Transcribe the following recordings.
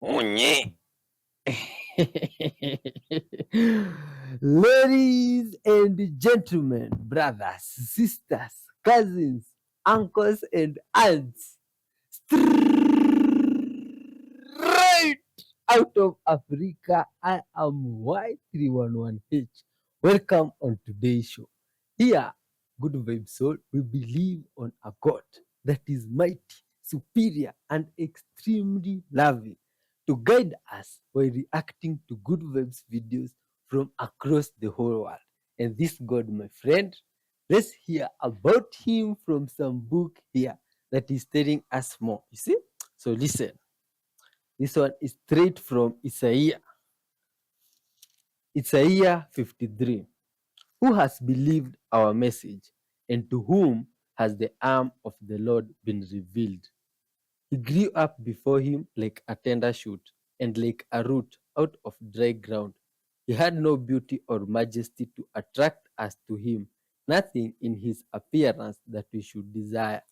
Unye. Ladies and gentlemen, brothers, sisters, cousins, uncles, and aunts, straight out of Africa, I am Y311H. Welcome on today's show. Here, Good Vibe Soul, we believe on a God that is mighty, superior, and extremely loving to guide us by reacting to Good Vibes videos from across the whole world. And this God, my friend, let's hear about him from some book here that is telling us more. You see? So listen. This one is straight from Isaiah 53. Who has believed our message, and to whom has the arm of the Lord been revealed? He grew up before him like a tender shoot, and like a root out of dry ground. He had no beauty or majesty to attract us to him, nothing in his appearance that we should desire.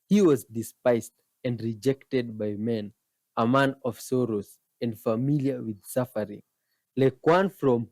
He was despised and rejected by men, a man of sorrows and familiar with suffering. Like one from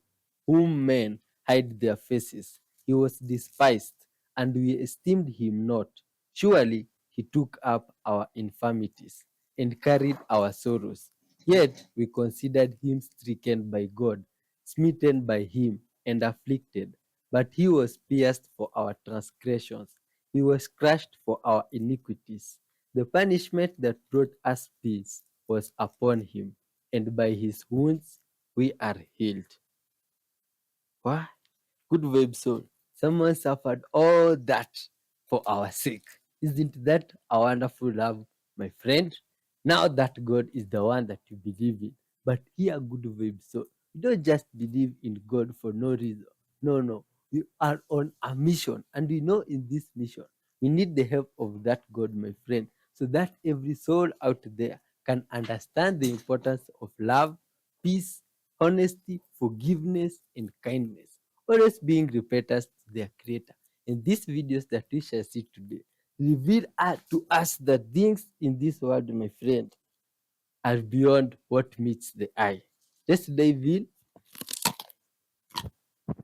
whom men hide their faces, he was despised, and we esteemed him not. Surely he took up our infirmities and carried our sorrows. Yet we considered him stricken by God, smitten by him, and afflicted. But he was pierced for our transgressions, he was crushed for our iniquities. The punishment that brought us peace was upon him, and by his wounds we are healed. What? Good web soul. Someone suffered all that for our sake. Isn't that a wonderful love, my friend? Now that God is the one that you believe in, but here, good web soul, you don't just believe in God for no reason. No, no. We are on a mission, and we know in this mission we need the help of that God, my friend, so that every soul out there can understand the importance of love, peace, honesty, forgiveness, and kindness, always being repeaters to their creator. In these videos that we shall see today, reveal to us that things in this world, my friend, are beyond what meets the eye. Let's dive in.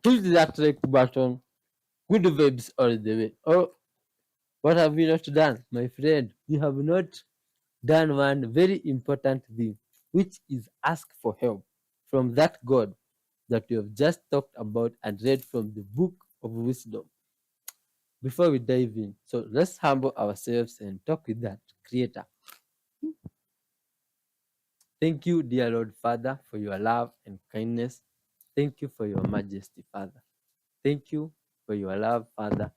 Hit that like button. Good vibes all the way. Oh, what have we not done, my friend? We have not done one very important thing, which is ask for help from that God that we have just talked about and read from the book of wisdom. Before we dive in, so let's humble ourselves and talk with that Creator. Thank you, dear Lord Father, for your love and kindness. Thank you for your majesty, Father. Thank you for your love, Father,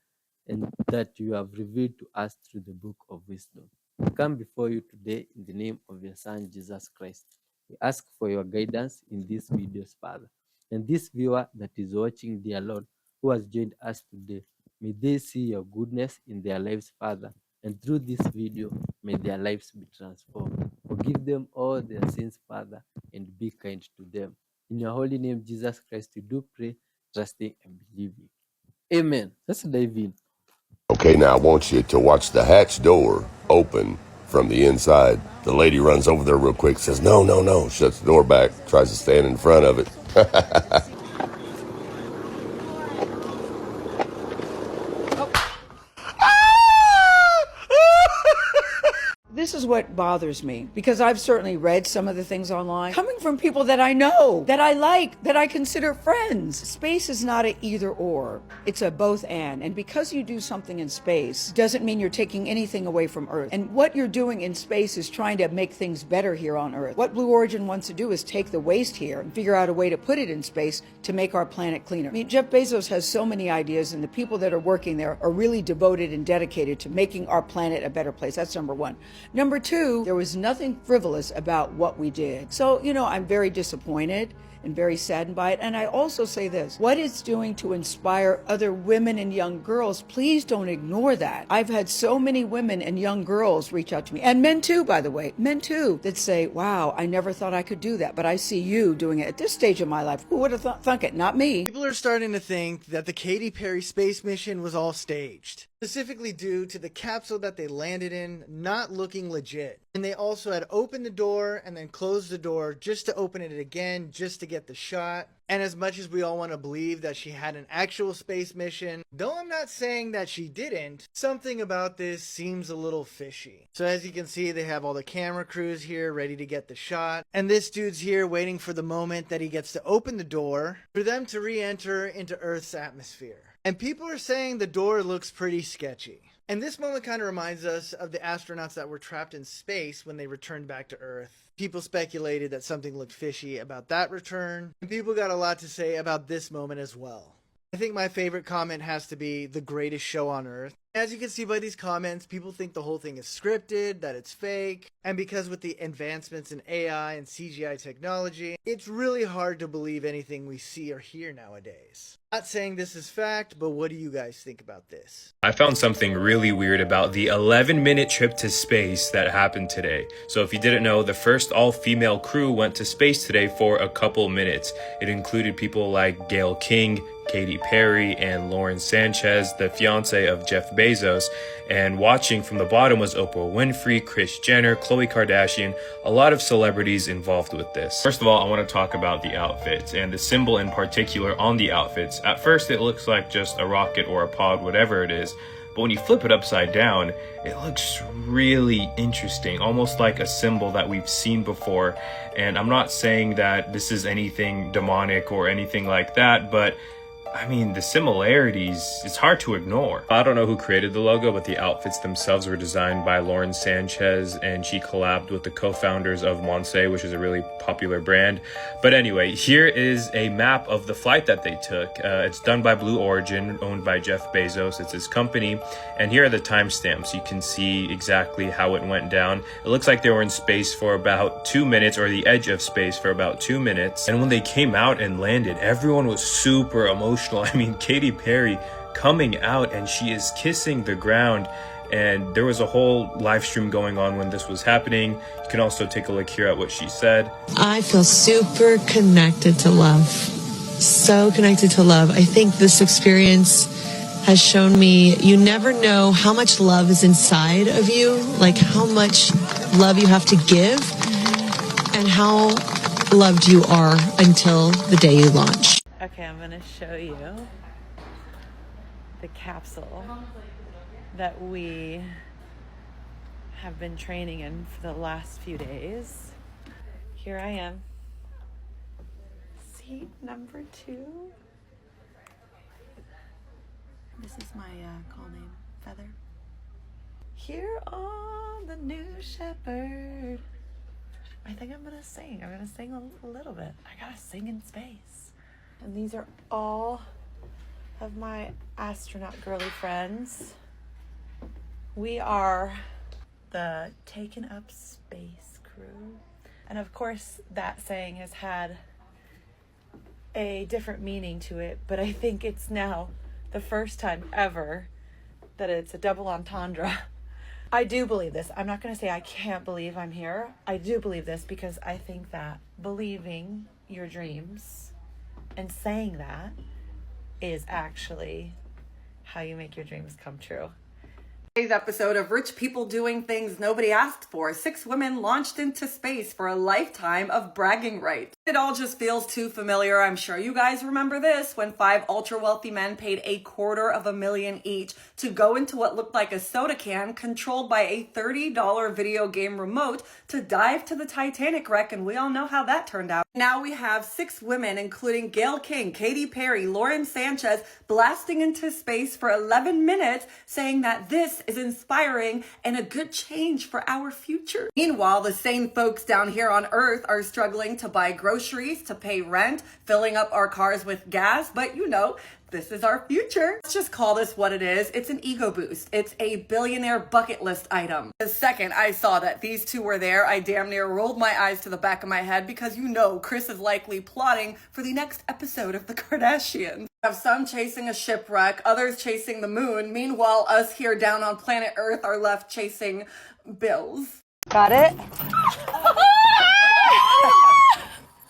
and that you have revealed to us through the book of wisdom. We come before you today in the name of your Son, Jesus Christ. We ask for your guidance in these videos, Father. And this viewer that is watching, dear Lord, who has joined us today, may they see your goodness in their lives, Father. And through this video, may their lives be transformed. Forgive them all their sins, Father, and be kind to them. In your holy name, Jesus Christ, we do pray, trusting and believing. Amen. Let's dive in. Okay, now I want you to watch the hatch door open from the inside. The lady runs over there real quick, says, no, no, no, shuts the door back, tries to stand in front of it. This is what bothers me, because I've certainly read some of the things online coming from people that I know, that I like, that I consider friends. Space is not an either or, it's a both and because you do something in space doesn't mean you're taking anything away from Earth. And what you're doing in space is trying to make things better here on Earth. What Blue Origin wants to do is take the waste here and figure out a way to put it in space to make our planet cleaner. I mean, Jeff Bezos has so many ideas, and the people that are working there are really devoted and dedicated to making our planet a better place. That's number one. Number two, there was nothing frivolous about what we did. So, I'm very disappointed and very saddened by it. And I also say this, what it's doing to inspire other women and young girls, please don't ignore that. I've had so many women and young girls reach out to me, and men too, by the way, men too, that say, wow, I never thought I could do that, but I see you doing it at this stage of my life. Who would have thunk it? Not me. People are starting to think that the Katy Perry space mission was all staged. specifically due to the capsule that they landed in not looking legit. And they also had opened the door and then closed the door just to open it again, just to get the shot. And as much as we all want to believe that she had an actual space mission, though I'm not saying that she didn't, something about this seems a little fishy. So as you can see, they have all the camera crews here ready to get the shot. And this dude's here waiting for the moment that he gets to open the door for them to re-enter into Earth's atmosphere. And people are saying the door looks pretty sketchy. And this moment kind of reminds us of the astronauts that were trapped in space when they returned back to Earth. People speculated that something looked fishy about that return, and people got a lot to say about this moment as well. I think my favorite comment has to be the greatest show on Earth. As you can see by these comments, people think the whole thing is scripted, that it's fake, and because with the advancements in AI and CGI technology, it's really hard to believe anything we see or hear nowadays. Not saying this is fact, but what do you guys think about this? I found something really weird about the 11-minute trip to space that happened today. So if you didn't know, the first all-female crew went to space today for a couple minutes. It included people like Gayle King, Katy Perry, and Lauren Sanchez, the fiance of Jeff Bezos. And watching from the bottom was Oprah Winfrey, Kris Jenner, Khloe Kardashian, a lot of celebrities involved with this. First of all, I want to talk about the outfits and the symbol in particular on the outfits. At first, it looks like just a rocket or a pod, whatever it is. But when you flip it upside down, it looks really interesting, almost like a symbol that we've seen before. And I'm not saying that this is anything demonic or anything like that, but I mean, the similarities, it's hard to ignore. I don't know who created the logo, but the outfits themselves were designed by Lauren Sanchez, and she collabed with the co-founders of Monse, which is a really popular brand. But anyway, here is a map of the flight that they took. It's done by Blue Origin, owned by Jeff Bezos. It's his company. And here are the timestamps. You can see exactly how it went down. It looks like they were in space for about 2 minutes, or the edge of space for about 2 minutes. And when they came out and landed, everyone was super emotional. I mean, Katy Perry coming out and she is kissing the ground, and there was a whole live stream going on when this was happening. You can also take a look here at what she said. I feel super connected to love. So connected to love. I think this experience has shown me you never know how much love is inside of you, like how much love you have to give and how loved you are until the day you launch. Okay, I'm going to show you the capsule that we have been training in for the last few days. Here I am. Seat number 2. This is my call name, Feather. Here on the New Shepherd. I think I'm going to sing. I'm going to sing a little bit. I got to sing in space. And these are all of my astronaut girly friends. We are the Taken Up Space crew. And of course, that saying has had a different meaning to it, but I think it's now the first time ever that it's a double entendre. I do believe this. I'm not going to say I can't believe I'm here. I do believe this because I think that believing your dreams and saying that is actually how you make your dreams come true. Today's episode of Rich People Doing Things Nobody Asked For. 6 women launched into space for a lifetime of bragging rights. It all just feels too familiar. I'm sure you guys remember this, when 5 ultra-wealthy men paid $250,000 each to go into what looked like a soda can controlled by a $30 video game remote to dive to the Titanic wreck, and we all know how that turned out. Now we have 6 women, including Gayle King, Katy Perry, Lauren Sanchez, blasting into space for 11 minutes, saying that this is inspiring and a good change for our future. Meanwhile, the sane folks down here on Earth are struggling to buy groceries, to pay rent, filling up our cars with gas, but you know, this is our future. Let's just call this what it is. It's an ego boost. It's a billionaire bucket list item. The second I saw that these 2 were there, I damn near rolled my eyes to the back of my head because you know Kris is likely plotting for the next episode of The Kardashians. We have some chasing a shipwreck, others chasing the moon. Meanwhile, us here down on planet Earth are left chasing bills. Got it?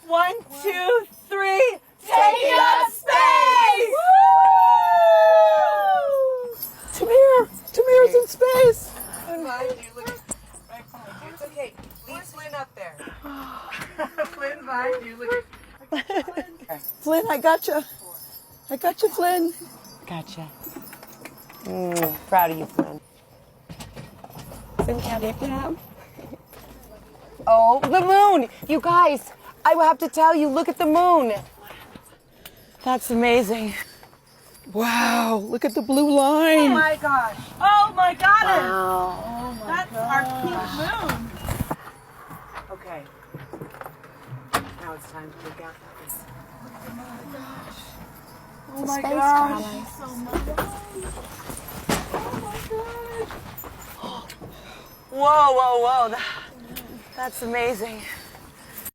1, 2, 3. Taking up space! Woo! Come here. Flynn, I gotcha. I gotcha, Flynn. Gotcha. Proud of you, Flynn. Flynn, can I have? Oh, the moon! You guys, I will have to tell you, look at the moon. That's amazing. Wow, look at the blue line. Oh my gosh. Oh my God! Wow. Oh that's our pink moon. Okay. Now it's time to look out for this. Oh my Space gosh! colonies. Oh my gosh! Whoa. That's amazing.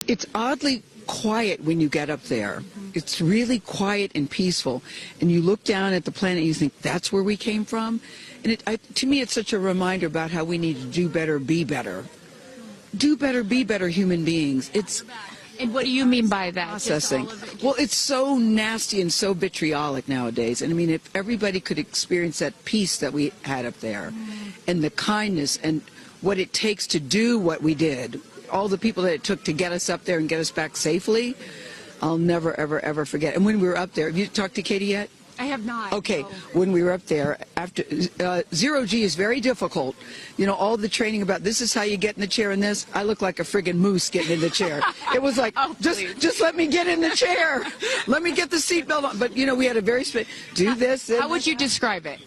It's oddly quiet when you get up there. It's really quiet and peaceful. And you look down at the planet and you think, that's where we came from? And to me, it's such a reminder about how we need to do better, be better. Do better, be better human beings. And what do you mean by that? Processing. Well, it's so nasty and so vitriolic nowadays. And I mean, if everybody could experience that peace that we had up there and the kindness and what it takes to do what we did, all the people that it took to get us up there and get us back safely, I'll never, ever, ever forget. And when we were up there, have you talked to Katie yet? I have not. Okay, no. when we were up there, after zero G is very difficult. You know, all the training about this is how you get in the chair and this. I look like a friggin' moose getting in the chair. It was like, just let me get in the chair. Let me get the seatbelt on. But, you know, we had a very do this. How would you describe it?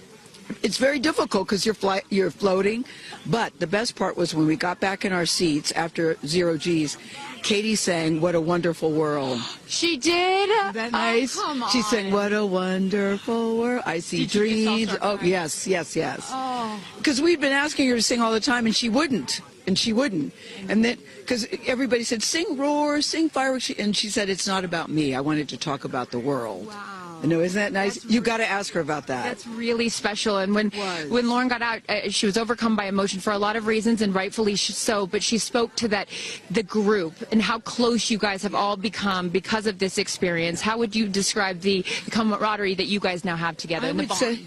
It's very difficult because you're floating. But the best part was when we got back in our seats after zero G's, Katie sang "What a Wonderful World." She did? Isn't that nice? Oh, come on. She sang "What a Wonderful World." I see Did you just all dreams. start Oh, crying? yes. Oh. Because we'd been asking her to sing all the time, and she wouldn't. And then, because everybody said, sing Roar, sing Fireworks. And she said, it's not about me. I wanted to talk about the world. Wow. I know, isn't that nice? You got to ask her about that. That's really special. And when Lauren got out, she was overcome by emotion for a lot of reasons, and rightfully so. But she spoke to the group and how close you guys have all become because of this experience. How would you describe the camaraderie that you guys now have together?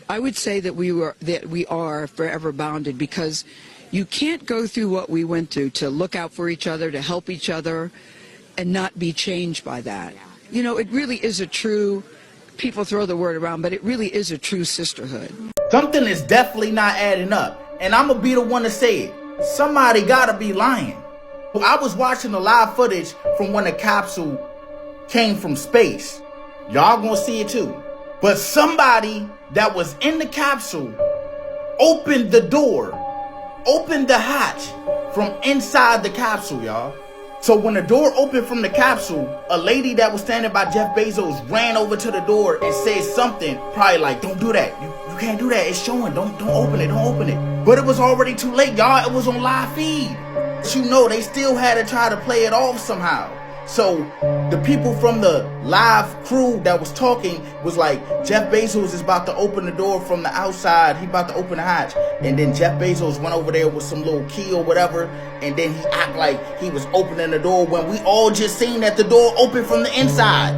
I would say that we are forever bounded, because you can't go through what we went through to look out for each other, to help each other, and not be changed by that. You know, it really is a true. People throw the word around, but it really is a true sisterhood. Something is definitely not adding up, and I'm gonna be the one to say it. Somebody gotta be lying. I was watching the live footage from when the capsule came from space. Y'all gonna see it too. But somebody that was in the capsule opened the door, opened the hatch from inside the capsule, y'all. So when the door opened from the capsule, a lady that was standing by Jeff Bezos ran over to the door and said something, probably like, don't do that. You can't do that. It's showing. Don't open it. But it was already too late, y'all. It was on live feed. But you know, they still had to try to play it off somehow. So the people from the live crew that was talking was like, Jeff Bezos is about to open the door from the outside. He about to open the hatch. And then Jeff Bezos went over there with some little key or whatever. And then he act like he was opening the door when we all just seen that the door opened from the inside.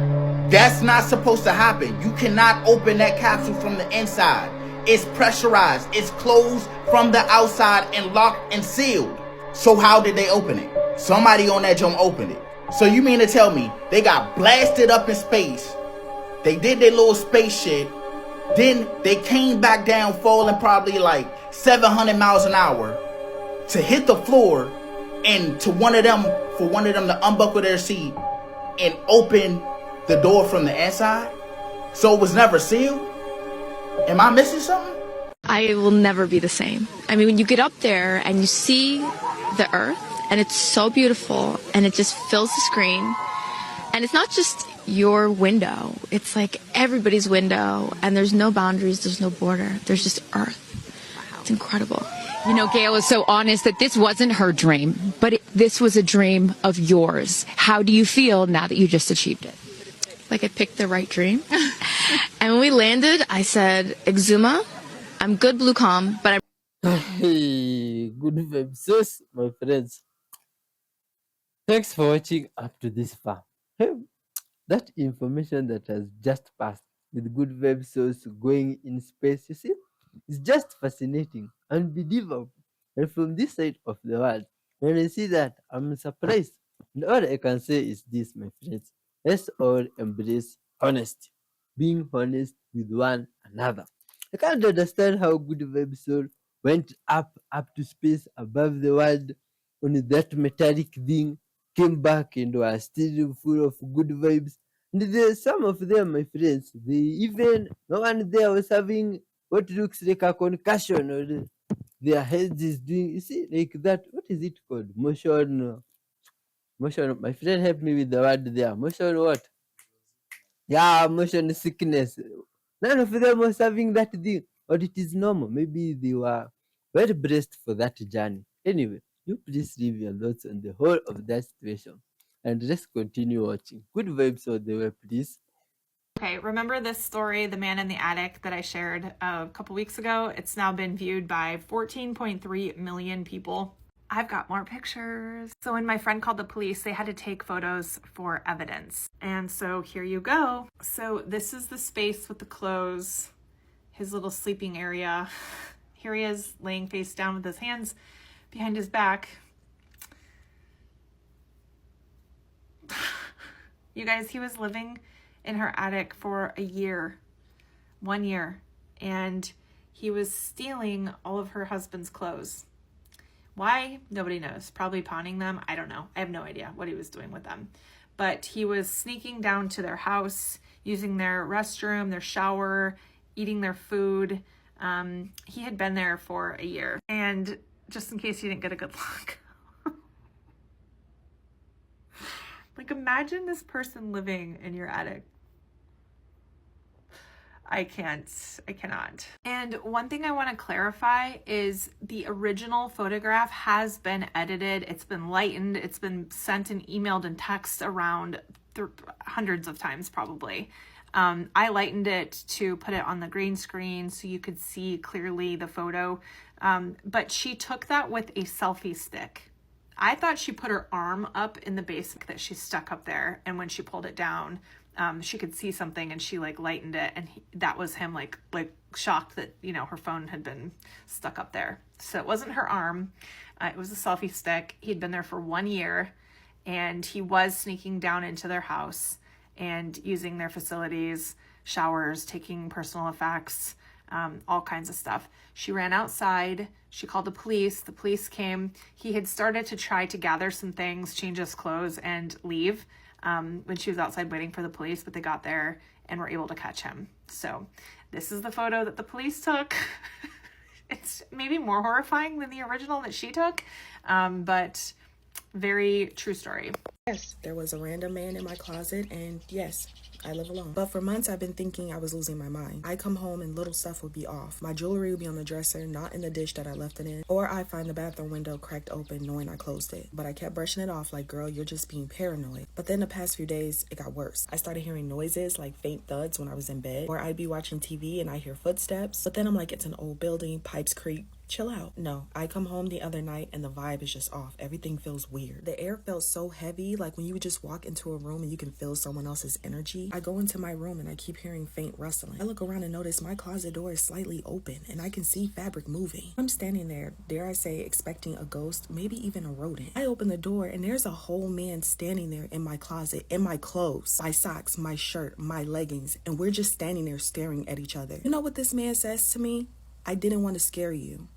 That's not supposed to happen. You cannot open that capsule from the inside. It's pressurized. It's closed from the outside and locked and sealed. So how did they open it? Somebody on that jump opened it. So you mean to tell me they got blasted up in space, they did their little space shit, then they came back down falling probably like 700 miles an hour to hit the floor, and for one of them to unbuckle their seat and open the door from the inside? So it was never sealed? Am I missing something? I will never be the same. I mean, when you get up there and you see the Earth, and it's so beautiful, and it just fills the screen, and it's not just your window, it's like everybody's window, and there's no boundaries, there's no border, there's just Earth. Wow. It's incredible. You know, Gail is so honest that this wasn't her dream, but this was a dream of yours. How do you feel now that you just achieved it? Like I picked the right dream. And when we landed, I said, Exuma, I'm good, blue calm, but Hey, good vibes, my friends. Thanks for watching up to this far. Hey, that information that has just passed with good web source going in space, you see, it's just fascinating, unbelievable. And from this side of the world, when I see that, I'm surprised. And all I can say is this, my friends. Let's all embrace honesty, being honest with one another. I can't understand how Good Vibes Soul went up to space above the world on that metallic thing, came back and was still full of good vibes. And some of them, my friends, they even no one there was having what looks like a concussion, or their heads is doing, you see, like that. What is it called? Motion. My friend helped me with the word there. Motion what? Yeah, motion sickness. None of them was having that thing, but it is normal. Maybe they were well braced for that journey. Anyway, you please leave your thoughts on the whole of that situation, and let's continue watching. Good vibes all the way, please. Okay, remember this story, The Man in the Attic, that I shared a couple weeks ago? It's now been viewed by 14.3 million people. I've got more pictures. So when my friend called the police, they had to take photos for evidence. And so here you go. So this is the space with the clothes, his little sleeping area. Here he is laying face down with his hands behind his back. You guys, he was living in her attic for a year, 1 year, and he was stealing all of her husband's clothes. Why? Nobody knows. Probably pawning them. I don't know. I have no idea what he was doing with them. But he was sneaking down to their house, using their restroom, their shower, eating their food. He had been there for a year. And just in case you didn't get a good look, like imagine this person living in your attic. I cannot. And one thing I want to clarify is the original photograph has been edited. It's been lightened. It's been sent and emailed and text around hundreds of times probably. I lightened it to put it on the green screen so you could see clearly the photo. But she took that with a selfie stick. I thought she put her arm up in the base that she stuck up there. And when she pulled it down, she could see something and she like lightened it. And that was him like shocked that, you know, her phone had been stuck up there. So it wasn't her arm. It was a selfie stick. He'd been there for 1 year and he was sneaking down into their house and using their facilities, showers, taking personal effects, all kinds of stuff. She ran outside. She called the police. The police came. He had started to try to gather some things, change his clothes, and leave when she was outside waiting for the police, but they got there and were able to catch him. So this is the photo that the police took. It's maybe more horrifying than the original that she took, but very true story. Yes, there was a random man in my closet, and yes, I live alone. But for months, I've been thinking I was losing my mind. I come home and little stuff would be off. My jewelry would be on the dresser, not in the dish that I left it in. Or I find the bathroom window cracked open knowing I closed it. But I kept brushing it off like, girl, you're just being paranoid. But then the past few days, it got worse. I started hearing noises like faint thuds when I was in bed. Or I'd be watching TV and I hear footsteps. But then I'm like, it's an old building, pipes creak. Chill out. No, I come home the other night and the vibe is just off. Everything feels weird. The air felt so heavy, like when you just walk into a room and you can feel someone else's energy. I go into my room and I keep hearing faint rustling. I look around and notice my closet door is slightly open and I can see fabric moving. I'm standing there, dare I say, expecting a ghost, maybe even a rodent. I open the door and there's a whole man standing there in my closet, in my clothes, my socks, my shirt, my leggings, and we're just standing there staring at each other. You know what this man says to me? I didn't want to scare you.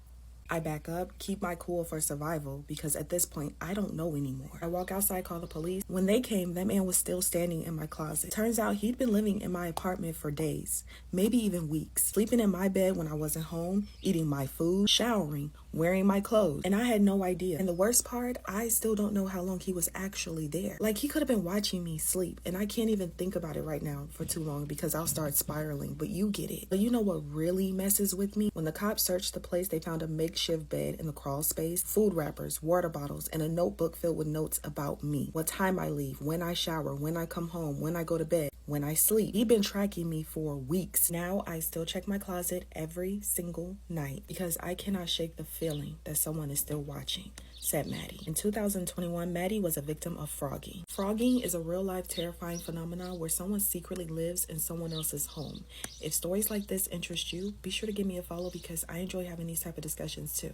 I back up, keep my cool for survival, because at this point, I don't know anymore. I walk outside, call the police. When they came, that man was still standing in my closet. Turns out he'd been living in my apartment for days, maybe even weeks, sleeping in my bed when I wasn't home, eating my food, showering, wearing my clothes, and I had no idea. And the worst part, I still don't know how long he was actually there. Like, he could have been watching me sleep, and I can't even think about it right now for too long because I'll start spiraling, but you get it. But you know what really messes with me? When the cops searched the place, they found a makeshift bed in the crawl space, food wrappers, water bottles, and a notebook filled with notes about me. What time I leave, when I shower, when I come home, when I go to bed, when I sleep. He'd been tracking me for weeks. Now I still check my closet every single night because I cannot shake the feeling that someone is still watching, said Maddie. In 2021, Maddie was a victim of frogging. Frogging is a real-life terrifying phenomenon where someone secretly lives in someone else's home. If stories like this interest you, be sure to give me a follow because I enjoy having these type of discussions too.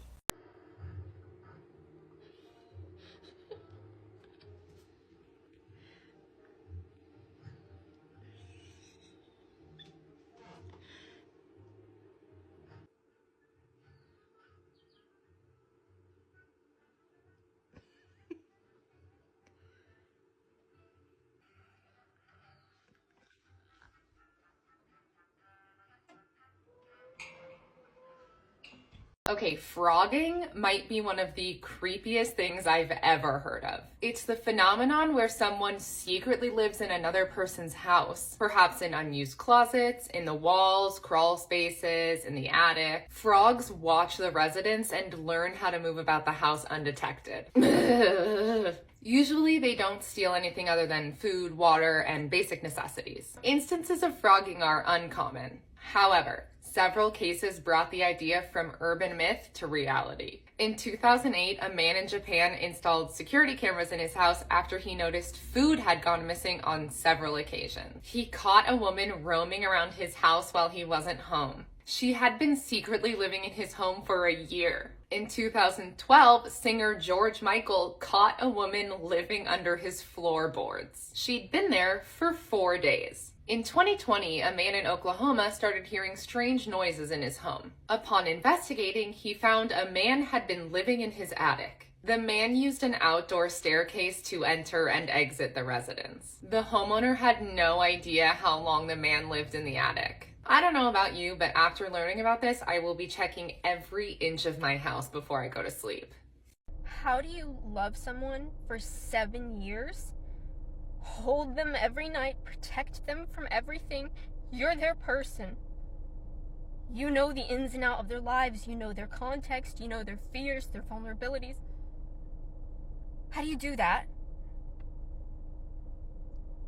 Okay, frogging might be one of the creepiest things I've ever heard of. It's the phenomenon where someone secretly lives in another person's house, perhaps in unused closets, in the walls, crawl spaces, in the attic. Frogs watch the residents and learn how to move about the house undetected. Usually they don't steal anything other than food, water, and basic necessities. Instances of frogging are uncommon. However, several cases brought the idea from urban myth to reality. In 2008, a man in Japan installed security cameras in his house after he noticed food had gone missing on several occasions. He caught a woman roaming around his house while he wasn't home. She had been secretly living in his home for a year. In 2012, singer George Michael caught a woman living under his floorboards. She'd been there for 4 days. In 2020, a man in Oklahoma started hearing strange noises in his home. Upon investigating, he found a man had been living in his attic. The man used an outdoor staircase to enter and exit the residence. The homeowner had no idea how long the man lived in the attic. I don't know about you, but after learning about this, I will be checking every inch of my house before I go to sleep. How do you love someone for 7 years? Hold them every night, protect them from everything. You're their person. You know the ins and outs of their lives, you know their context, you know their fears, their vulnerabilities. How do you do that?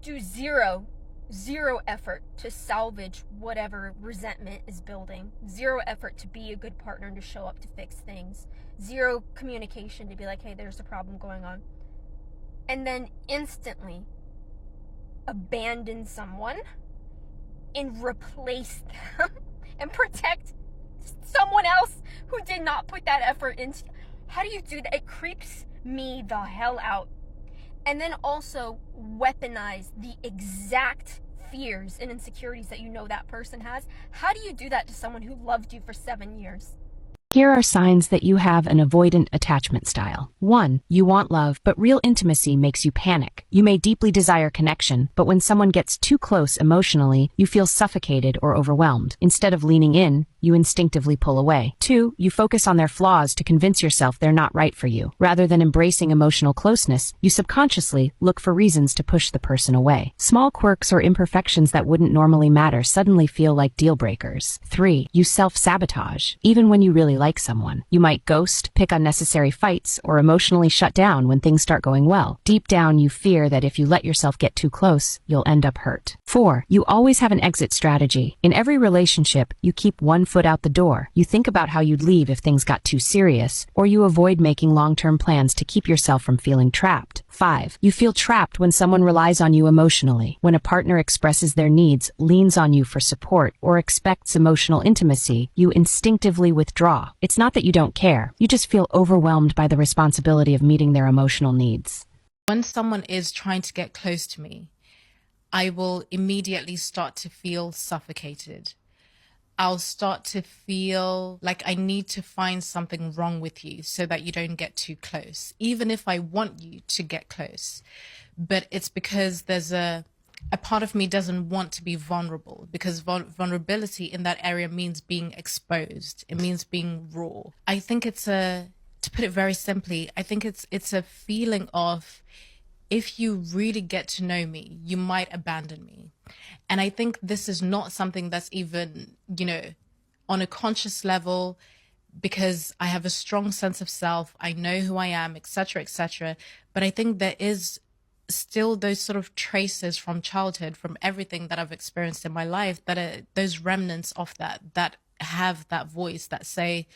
Do zero effort to salvage whatever resentment is building. Zero effort to be a good partner and to show up to fix things. Zero communication to be like, hey, there's a problem going on. And then instantly abandon someone and replace them and protect someone else who did not put that effort into. How do you do that? It creeps me the hell out. And then also weaponize the exact fears and insecurities that you know that person has. How do you do that to someone who loved you for 7 years? Here are signs that you have an avoidant attachment style. 1. You want love, but real intimacy makes you panic. You may deeply desire connection, but when someone gets too close emotionally, you feel suffocated or overwhelmed. Instead of leaning in, you instinctively pull away. 2. You focus on their flaws to convince yourself they're not right for you. Rather than embracing emotional closeness, you subconsciously look for reasons to push the person away. Small quirks or imperfections that wouldn't normally matter suddenly feel like deal breakers. 3. You self-sabotage. Even when you really like someone, you might ghost, pick unnecessary fights, or emotionally shut down when things start going well. Deep down, you fear that if you let yourself get too close, you'll end up hurt. 4. You always have an exit strategy. In every relationship, you keep one foot out the door. You think about how you'd leave if things got too serious, or you avoid making long-term plans to keep yourself from feeling trapped. 5. You feel trapped when someone relies on you emotionally. When a partner expresses their needs, leans on you for support, or expects emotional intimacy, you instinctively withdraw. It's not that you don't care. You just feel overwhelmed by the responsibility of meeting their emotional needs. When someone is trying to get close to me, I will immediately start to feel suffocated. I'll start to feel like I need to find something wrong with you so that you don't get too close, even if I want you to get close. But it's because there's a part of me doesn't want to be vulnerable, because vulnerability in that area means being exposed. It means being raw. I think to put it very simply, I think it's a feeling of, if you really get to know me, you might abandon me. And I think this is not something that's even, on a conscious level, because I have a strong sense of self. I know who I am, etc., etc. But I think there is still those sort of traces from childhood, from everything that I've experienced in my life, that are those remnants of that have that voice that say,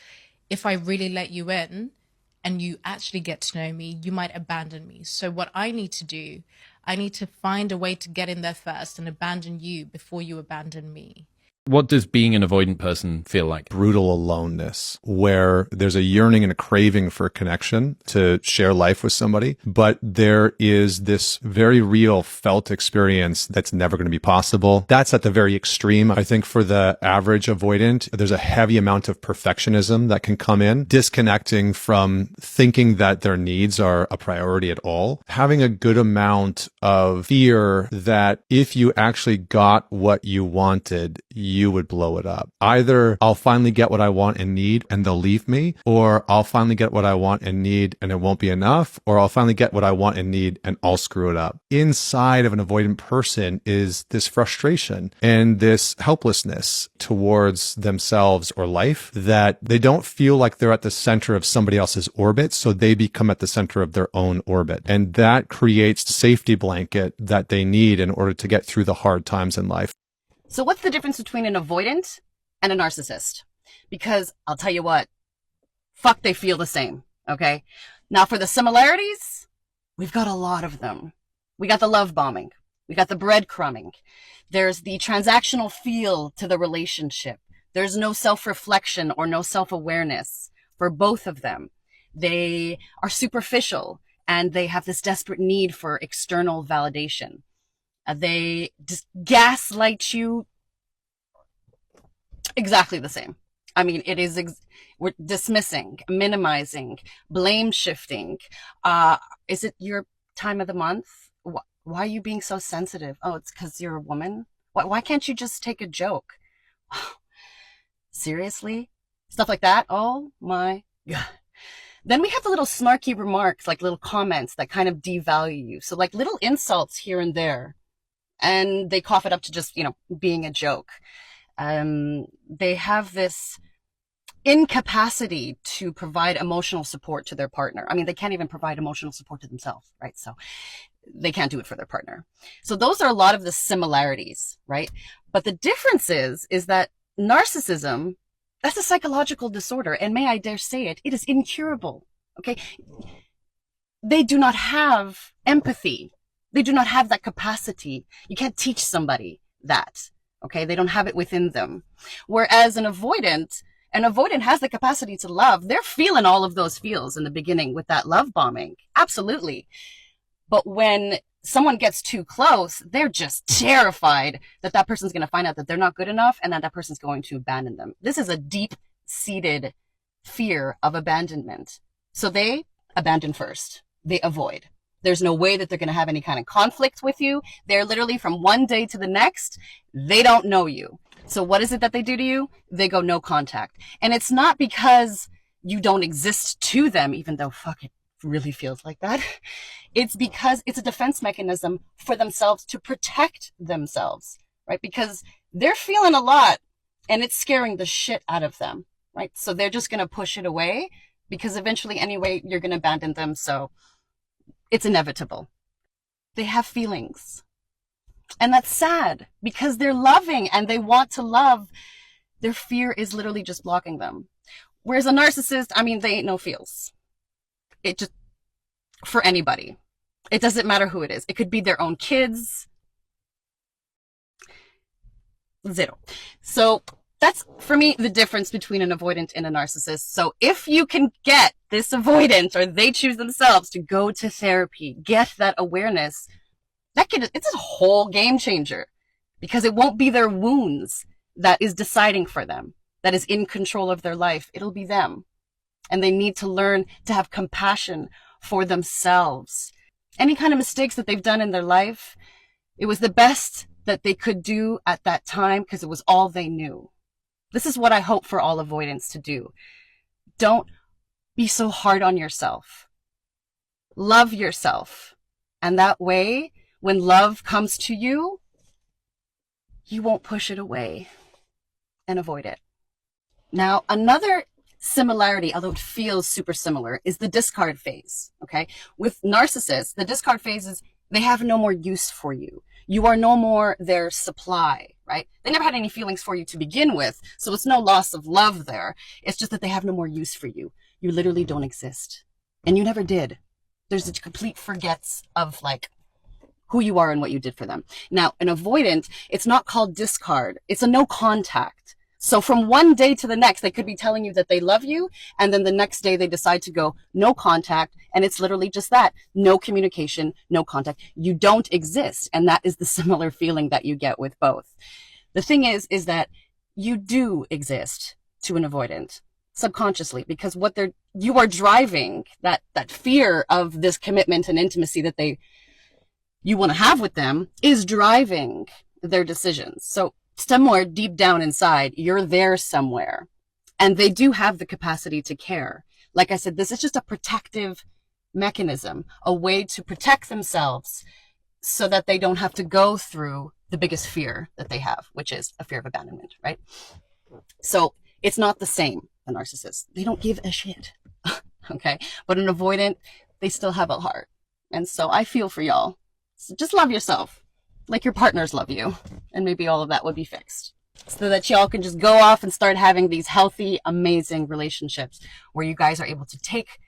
if I really let you in and you actually get to know me, you might abandon me. So what I need to do, I need to find a way to get in there first and abandon you before you abandon me. What does being an avoidant person feel like? Brutal aloneness, where there's a yearning and a craving for connection to share life with somebody, but there is this very real felt experience that's never going to be possible. That's at the very extreme. I think for the average avoidant, there's a heavy amount of perfectionism that can come in, disconnecting from thinking that their needs are a priority at all, having a good amount of fear that if you actually got what you wanted, you you would blow it up. Either I'll finally get what I want and need and they'll leave me, or I'll finally get what I want and need and it won't be enough, or I'll finally get what I want and need and I'll screw it up. Inside of an avoidant person is this frustration and this helplessness towards themselves or life, that they don't feel like they're at the center of somebody else's orbit, so they become at the center of their own orbit. And that creates the safety blanket that they need in order to get through the hard times in life. So what's the difference between an avoidant and a narcissist? Because I'll tell you what, fuck, they feel the same, okay? Now for the similarities, we've got a lot of them. We got the love bombing. We got the breadcrumbing. There's the transactional feel to the relationship. There's no self-reflection or no self-awareness for both of them. They are superficial and they have this desperate need for external validation. They just gaslight you exactly the same. I mean, it is, we're dismissing, minimizing, blame shifting. Is it your time of the month? Why are you being so sensitive? Oh, it's because you're a woman? Why can't you just take a joke? Seriously? Stuff like that? Oh my God. Then we have the little snarky remarks, like little comments that kind of devalue you. So like little insults here and there. And they cough it up to just, being a joke. They have this incapacity to provide emotional support to their partner. I mean, they can't even provide emotional support to themselves, right? So they can't do it for their partner. So those are a lot of the similarities, right? But the difference is that narcissism, that's a psychological disorder. And may I dare say it, it is incurable, okay? They do not have empathy. They do not have that capacity. You can't teach somebody that, okay? They don't have it within them. Whereas an avoidant has the capacity to love. They're feeling all of those feels in the beginning with that love bombing. Absolutely. But when someone gets too close, they're just terrified that that person's going to find out that they're not good enough and that that person's going to abandon them. This is a deep-seated fear of abandonment. So they abandon first. They avoid. There's no way that they're going to have any kind of conflict with you. They're literally from one day to the next, they don't know you. So what is it that they do to you? They go no contact. And it's not because you don't exist to them, even though fuck it really feels like that. It's because it's a defense mechanism for themselves to protect themselves, right? Because they're feeling a lot and it's scaring the shit out of them, right? So they're just going to push it away because eventually anyway, you're going to abandon them. So it's inevitable. They have feelings. And that's sad because they're loving and they want to love. Their fear is literally just blocking them. Whereas a narcissist, I mean, they ain't no feels. It just, for anybody. It doesn't matter who it is. It could be their own kids. Zero. So that's, for me, the difference between an avoidant and a narcissist. So if you can get this avoidant, or they choose themselves to go to therapy, get that awareness, it's a whole game changer, because it won't be their wounds that is deciding for them, that is in control of their life. It'll be them. And they need to learn to have compassion for themselves. Any kind of mistakes that they've done in their life, it was the best that they could do at that time because it was all they knew. This is what I hope for all avoidants to do. Don't be so hard on yourself. Love yourself. And that way, when love comes to you, you won't push it away and avoid it. Now, another similarity, although it feels super similar, is the discard phase, okay? With narcissists, the discard phase is they have no more use for you. You are no more their supply, right? They never had any feelings for you to begin with, so it's no loss of love there. It's just that they have no more use for you. You literally don't exist. And you never did. There's a complete forgets of like who you are and what you did for them. Now, an avoidant, it's not called discard. It's a no contact. So from one day to the next, they could be telling you that they love you, and then the next day they decide to go no contact, and it's literally just that. No communication, no contact. You don't exist, and that is the similar feeling that you get with both. The thing is that you do exist to an avoidant subconsciously, because you are driving that fear of this commitment and intimacy that you want to have with them is driving their decisions. So somewhere deep down inside, you're there somewhere. And they do have the capacity to care. Like I said, this is just a protective mechanism, a way to protect themselves so that they don't have to go through the biggest fear that they have, which is a fear of abandonment, right? So it's not the same, a narcissist. They don't give a shit, okay? But an avoidant, they still have a heart. And so I feel for y'all. So just love yourself like your partners love you. And maybe all of that would be fixed, so that y'all can just go off and start having these healthy, amazing relationships where you guys are able to take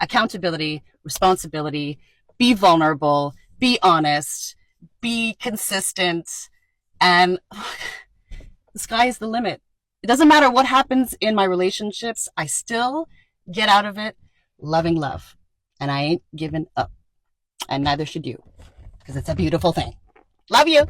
accountability, responsibility, be vulnerable, be honest, be consistent, and the sky is the limit. It doesn't matter what happens in my relationships, I still get out of it loving love. And I ain't giving up. And neither should you, because it's a beautiful thing. Love you.